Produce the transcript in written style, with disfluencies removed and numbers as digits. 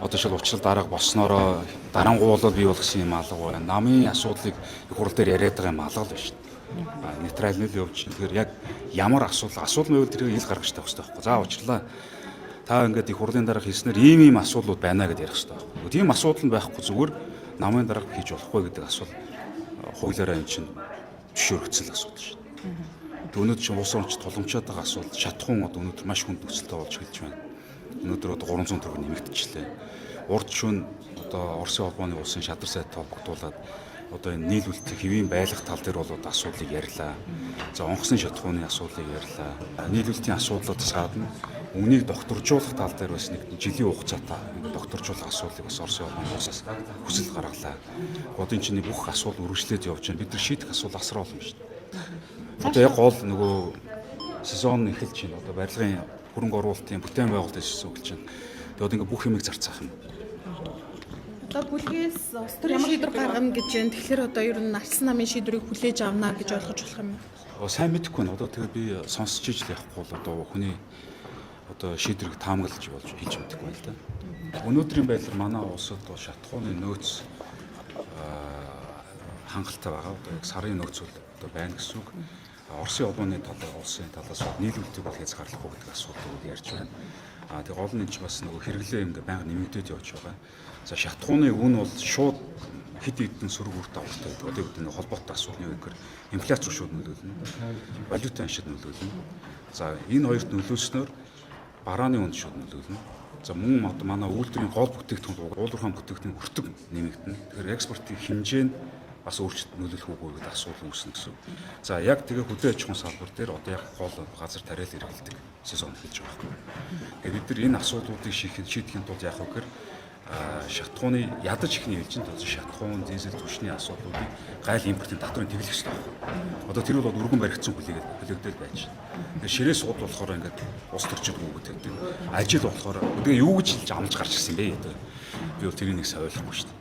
одоо шил уучрал дарга болсноороо дарангуулал бий болгосон юм алга байна. Намын асуудлыг их хурл дээр яриад байгаа юм алга л байна шүү дээ. Нейтралны явж тэгэхээр яг ямар асуудал мэвэл тэрийг ил гаргаж тавих хэрэгтэй байхгүй. За уучрлаа. Та ингээд их хурлын дарга хийснээр ийм асуудлууд байна гэдээ ярих хэрэгтэй байхгүй. Тийм асуудал нь байхгүй зүгээр намын дарга хийж болохгүй гэдэг асуудал хуулиараа эн чинь зөвшөөрөгдсөн асуудал шүү дээ. Өнөөдөр чинь улс орнч тулгамчаад байгаа асуудал шатхуун одоо өнөөдөр маш хүнд нөхцөлтэй болж эхэлж байна. Өнөөдөр одоо 300 төгрөг нэмэгдчихлээ. Урд шөнө одоо Оросын холбооны улсын шадар сайд толбогдуулаад одоо энэ нийлүүлэлт хэвийн байлгах тал дээр бол асуудлыг ярьлаа. За онгоцны шатхууны асуудлыг ярьлаа. Нийлүүлэлтийн асуудлуудаас гадна үнийг докторжуулах тал дээр бас нэг жилийн хугацаатай докторжуулах асуудлыг бас Оросын холбооны улсаас хүсэл гаргалаа. Одоо энэ чинь бүх асуудал үргэлжлээд явж байна. Бид нар шийдэх асуудал асар олон шүү дээ. Одоо яг гол нөгөө сезон эхэлж байна. Одоо барилгын хөрөнгө оруулалтын бүтээн байгуулалт гэсэн үг л чинь. Тэгээд ингээ бүх юмыг зарцаах юм. Одоо бүлгээс улс төрийн шийдвэр гаргана гэж байна. Тэгэхээр одоо ер нь нарсан намын шийдвэрийг хүлээж авна гэж ойлгож болох юм уу? Сайн мэдэхгүй байна. Одоо тэгээд би сонсч иж л явахгүй бол одоо хүний одоо шийдвэрийг таамаглаж болж хийж мэдэхгүй байна л да. Өнөөдрийн байдлаар манай улсад шатхууны нөөц хангалттай байгаа. Одоо яг сарын нөөц одоо байна гэсэн үг. Оросын холбооны талаар улсын талаас нийлүүлэлтийг бол хязгаарлахгүй гэдэг асуудлыг ярьж байна. Тэгээ гол нь ч бас нөгөө хэрэглээ ингээ байнга нэмэгдээд явж байгаа. За шатхууны үн бол шууд хэд хэдэн сөрөг үр дагавартай байдаг. Одоо үүдний холбоотой асуудал нь үгээр инфляц руу шууд нөлөөлнө. Валютын аншид нөлөөлнө. За энэ хоёрт нөлөөснөөр барааны үнд шууд нөлөөлнө. За мөн манай үйлдвэрийн гол бүтээгдэхүүн уулуурхаан бүтээгдэхүүн хүртэг нэмэгдэнэ. Тэгэхээр экспортын хэмжээ нь бас өөрчлөлт нөлөөлөх үгүй гэдэг асуудал үүснэ гэсэн. За яг тэгээ хөдөө аж ахуйн салбар дээр одоо яг гол газар тариал эргэлдэг сезон эхэлж байгаа юм. Тэгээд бид нар энэ асуудлуудыг шийдэхин тулд яах вэ гэхээр шатхууны ядаж ихний ээлжинд шатхуун дизель түвшний асуудлуудыг гайл импортын татврын тэглэх хэрэгтэй байна. Одоо тэр бол өргөн баригдсан хүлээгдэл байж байна. Тэгээд ширээ сууд болохоор ингээд ус төрчдгүү гэдэг. Ажил болохоор тэгээ юу гэж амж гарч ирсэн бэ? Би бол тэрийг нэг сайн ойлгохгүй шүү дээ.